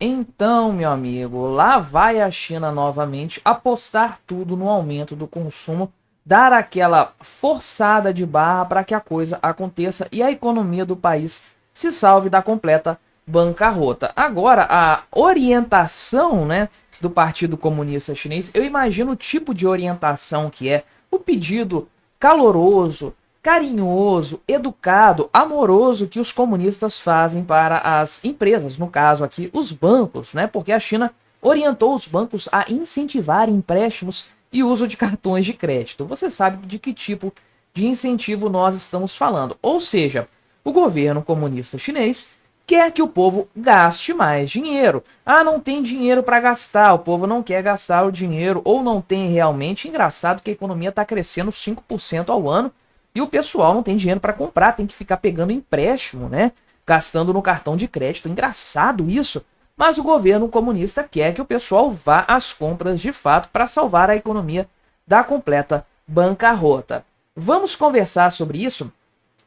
Então, meu amigo, lá vai a China novamente apostar tudo no aumento do consumo, dar aquela forçada de barra para que a coisa aconteça e a economia do país se salve da completa bancarrota. Agora, a orientação, né, do Partido Comunista Chinês, eu imagino o tipo de orientação que é o pedido caloroso, carinhoso, educado, amoroso que os comunistas fazem para as empresas, no caso aqui os bancos, né? Porque a China orientou os bancos a incentivar empréstimos e uso de cartões de crédito. Você sabe de que tipo de incentivo nós estamos falando. Ou seja, o governo comunista chinês quer que o povo gaste mais dinheiro. Ah, não tem dinheiro para gastar, o povo não quer gastar o dinheiro, ou não tem realmente. Engraçado que a economia está crescendo 5% ao ano, e o pessoal não tem dinheiro para comprar, tem que ficar pegando empréstimo, né? Gastando no cartão de crédito. Engraçado isso. Mas o governo comunista quer que o pessoal vá às compras de fato para salvar a economia da completa bancarrota. Vamos conversar sobre isso,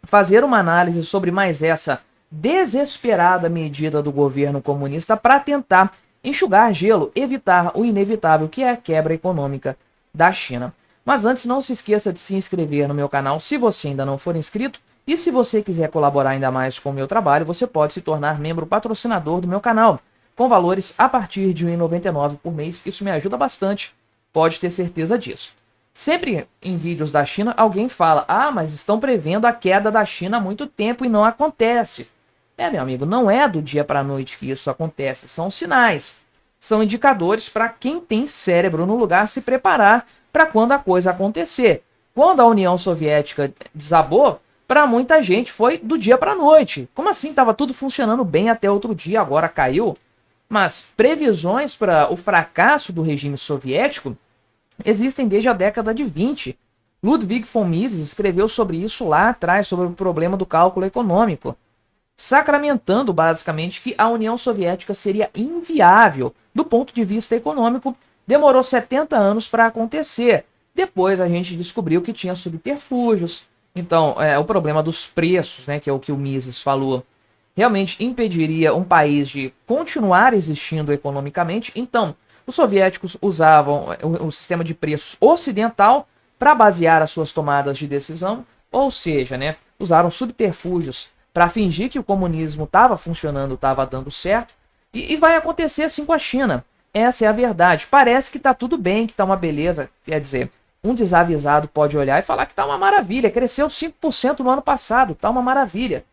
fazer uma análise sobre mais essa desesperada medida do governo comunista para tentar enxugar gelo, evitar o inevitável que é a quebra econômica da China. Mas antes, não se esqueça de se inscrever no meu canal se você ainda não for inscrito. E se você quiser colaborar ainda mais com o meu trabalho, você pode se tornar membro patrocinador do meu canal, com valores a partir de R$ 1,99 por mês. Isso me ajuda bastante, pode ter certeza disso. Sempre em vídeos da China, alguém fala: ah, mas estão prevendo a queda da China há muito tempo e não acontece. Meu amigo, não é do dia para a noite que isso acontece, são sinais. São indicadores para quem tem cérebro no lugar se preparar para quando a coisa acontecer. Quando a União Soviética desabou, para muita gente foi do dia para a noite. Como assim? Estava tudo funcionando bem até outro dia, agora caiu? Mas previsões para o fracasso do regime soviético existem desde a década de 20. Ludwig von Mises escreveu sobre isso lá atrás, sobre o problema do cálculo econômico, sacramentando basicamente que a União Soviética seria inviável do ponto de vista econômico. Demorou 70 anos para acontecer. Depois a gente descobriu que tinha subterfúgios. Então, o problema dos preços, né, que é o que o Mises falou, realmente impediria um país de continuar existindo economicamente. Então, os soviéticos usavam o sistema de preços ocidental para basear as suas tomadas de decisão, ou seja, né, usaram subterfúgios para fingir que o comunismo estava funcionando, estava dando certo, e vai acontecer assim com a China. Essa é a verdade. Parece que está tudo bem, que está uma beleza. Quer dizer, um desavisado pode olhar e falar que está uma maravilha. Cresceu 5% no ano passado, está uma maravilha.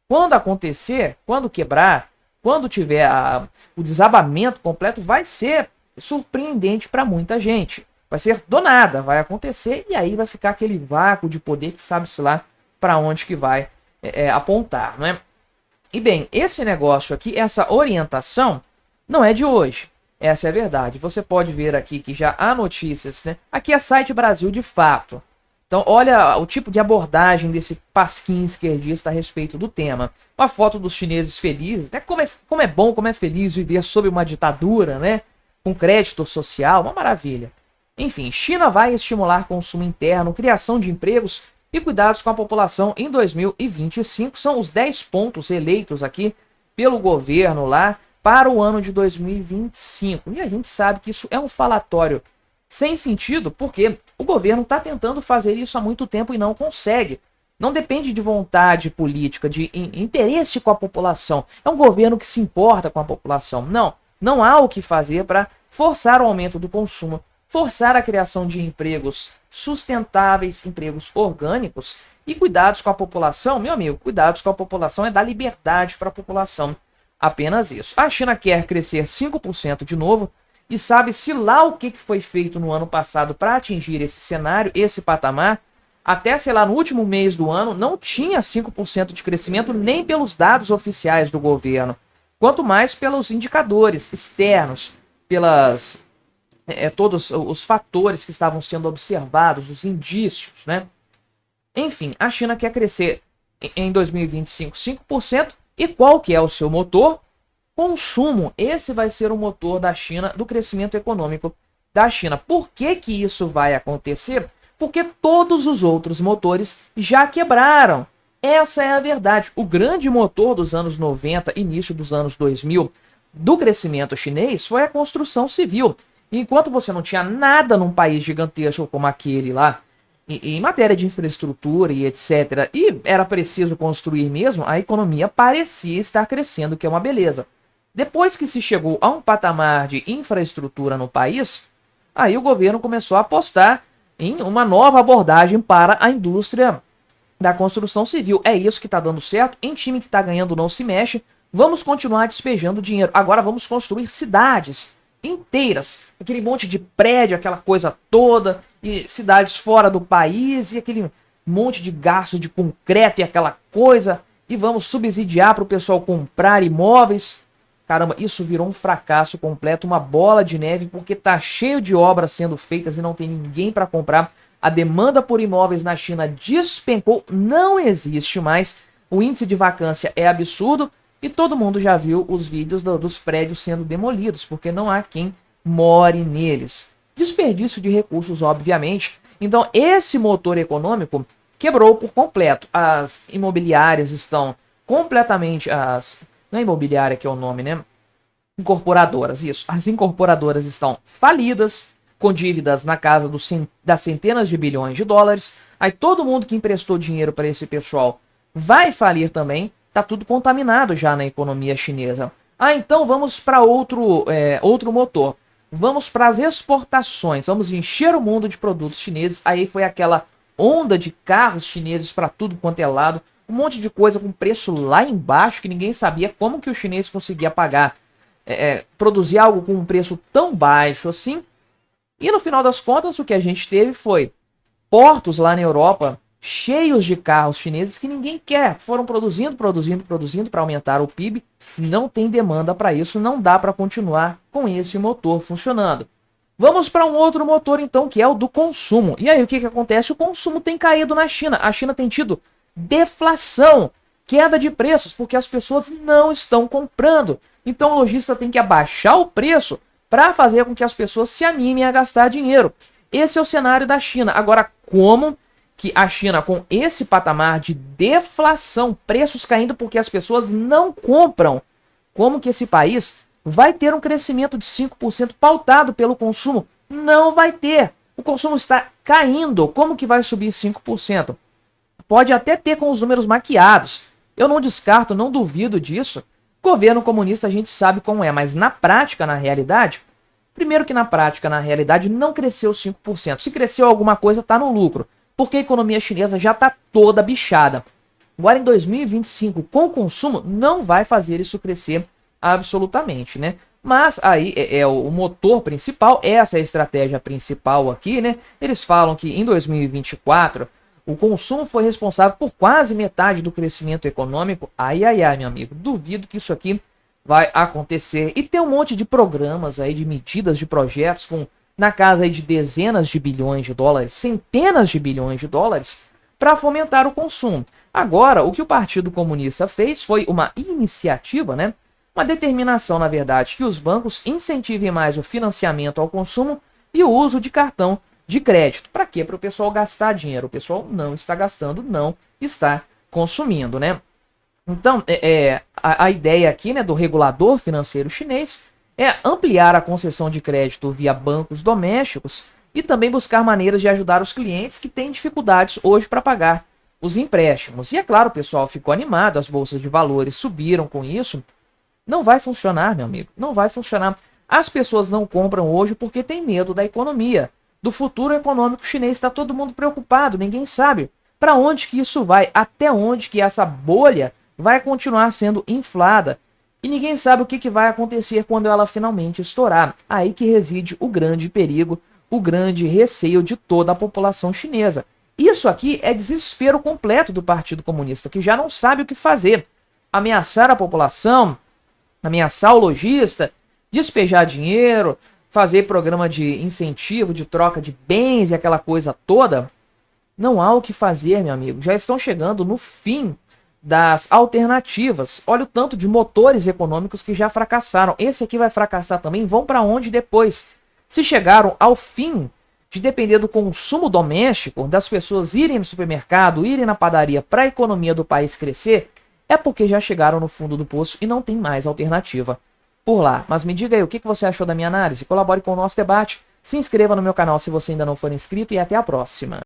Quando acontecer, quando quebrar, quando tiver o desabamento completo, vai ser surpreendente para muita gente. Vai ser do nada, vai acontecer e aí vai ficar aquele vácuo de poder que sabe-se lá para onde que vai apontar, não é? E bem, esse negócio aqui, essa orientação, não é de hoje. Essa é a verdade. Você pode ver aqui que já há notícias, né? Aqui é site Brasil de fato. Então, olha o tipo de abordagem desse pasquim esquerdista a respeito do tema. Uma foto dos chineses felizes, né? Como é bom, como é feliz viver sob uma ditadura, né? Com crédito social, uma maravilha. Enfim, China vai estimular consumo interno, criação de empregos e cuidados com a população em 2025. São os 10 pontos eleitos aqui pelo governo lá para o ano de 2025. E a gente sabe que isso é um falatório sem sentido, porque o governo está tentando fazer isso há muito tempo e não consegue. Não depende de vontade política, de interesse com a população. É um governo que se importa com a população. Não há o que fazer para forçar o aumento do consumo, forçar a criação de empregos sustentáveis, empregos orgânicos e cuidados com a população. Meu amigo, cuidados com a população é dar liberdade para a população. Apenas isso. A China quer crescer 5% de novo e sabe-se lá o que foi feito no ano passado para atingir esse cenário, esse patamar. Até, sei lá, no último mês do ano não tinha 5% de crescimento nem pelos dados oficiais do governo, quanto mais pelos indicadores externos, pelas todos os fatores que estavam sendo observados, os indícios, né? Enfim, a China quer crescer em 2025 5%. E qual que é o seu motor? Consumo. Esse vai ser o motor da China, do crescimento econômico da China. Por que que isso vai acontecer? Porque todos os outros motores já quebraram. Essa é a verdade. O grande motor dos anos 90, início dos anos 2000, do crescimento chinês foi a construção civil. Enquanto você não tinha nada num país gigantesco como aquele lá, em matéria de infraestrutura e etc., e era preciso construir mesmo, a economia parecia estar crescendo, que é uma beleza. Depois que se chegou a um patamar de infraestrutura no país, aí o governo começou a apostar em uma nova abordagem para a indústria da construção civil. É isso que está dando certo. Em time que está ganhando não se mexe. Vamos continuar despejando dinheiro. Agora vamos construir cidades inteiras. Aquele monte de prédio, aquela coisa toda. E cidades fora do país. E aquele monte de gasto de concreto e aquela coisa. E vamos subsidiar para o pessoal comprar imóveis. Caramba, isso virou um fracasso completo, uma bola de neve, porque tá cheio de obras sendo feitas e não tem ninguém para comprar. A demanda por imóveis na China despencou, não existe mais. O índice de vacância é absurdo e todo mundo já viu os vídeos dos prédios sendo demolidos, porque não há quem more neles. Desperdício de recursos, obviamente. Então, esse motor econômico quebrou por completo. As imobiliárias estão completamente... Não é imobiliária que é o nome, né? Incorporadoras, isso. As incorporadoras estão falidas, com dívidas na casa das centenas de bilhões de dólares. Aí todo mundo que emprestou dinheiro para esse pessoal vai falir também. Tá tudo contaminado já na economia chinesa. Então vamos para outro motor. Vamos para as exportações. Vamos encher o mundo de produtos chineses. Aí foi aquela onda de carros chineses para tudo quanto é lado. Um monte de coisa com preço lá embaixo que ninguém sabia como que o chinês conseguia pagar. Produzir algo com um preço tão baixo assim. E no final das contas o que a gente teve foi portos lá na Europa cheios de carros chineses que ninguém quer. Foram produzindo para aumentar o PIB. Não tem demanda para isso, não dá para continuar com esse motor funcionando. Vamos para um outro motor então, que é o do consumo. E aí o que acontece? O consumo tem caído na China. A China tem tido deflação, queda de preços, porque as pessoas não estão comprando. Então o lojista tem que abaixar o preço para fazer com que as pessoas se animem a gastar dinheiro. Esse é o cenário da China. Agora, como que a China, com esse patamar de deflação, preços caindo porque as pessoas não compram, como que esse país vai ter um crescimento de 5% pautado pelo consumo? Não vai ter. O consumo está caindo. Como que vai subir 5%? Pode até ter com os números maquiados. Eu não descarto, não duvido disso. Governo comunista a gente sabe como é, mas na prática, na realidade, primeiro que na prática, na realidade, não cresceu 5%. Se cresceu alguma coisa, está no lucro, porque a economia chinesa já está toda bichada. Agora em 2025, com o consumo, não vai fazer isso crescer absolutamente, né? Mas aí é o motor principal, essa é a estratégia principal aqui, né? Eles falam que em 2024... o consumo foi responsável por quase metade do crescimento econômico. Ai, meu amigo, duvido que isso aqui vai acontecer. E tem um monte de programas aí, de medidas, de projetos na casa aí de dezenas de bilhões de dólares, centenas de bilhões de dólares, para fomentar o consumo. Agora, o que o Partido Comunista fez foi uma iniciativa, né? Uma determinação, na verdade, que os bancos incentivem mais o financiamento ao consumo e o uso de cartão de crédito. Para quê? Para o pessoal gastar dinheiro. O pessoal não está gastando, não está consumindo, né? Então, a ideia aqui, né, do regulador financeiro chinês é ampliar a concessão de crédito via bancos domésticos e também buscar maneiras de ajudar os clientes que têm dificuldades hoje para pagar os empréstimos. E é claro, o pessoal ficou animado, as bolsas de valores subiram com isso. Não vai funcionar, meu amigo, não vai funcionar. As pessoas não compram hoje porque têm medo da economia. Do futuro econômico chinês, está todo mundo preocupado, ninguém sabe para onde que isso vai, até onde que essa bolha vai continuar sendo inflada. E ninguém sabe o que vai acontecer quando ela finalmente estourar. Aí que reside o grande perigo, o grande receio de toda a população chinesa. Isso aqui é desespero completo do Partido Comunista, que já não sabe o que fazer. Ameaçar a população, ameaçar o lojista, despejar dinheiro, fazer programa de incentivo, de troca de bens e aquela coisa toda. Não há o que fazer, meu amigo. Já estão chegando no fim das alternativas. Olha o tanto de motores econômicos que já fracassaram. Esse aqui vai fracassar também. Vão para onde depois? Se chegaram ao fim de depender do consumo doméstico, das pessoas irem no supermercado, irem na padaria para a economia do país crescer, é porque já chegaram no fundo do poço e não tem mais alternativa. por lá. Mas me diga aí o que você achou da minha análise, colabore com o nosso debate, se inscreva no meu canal se você ainda não for inscrito e até a próxima.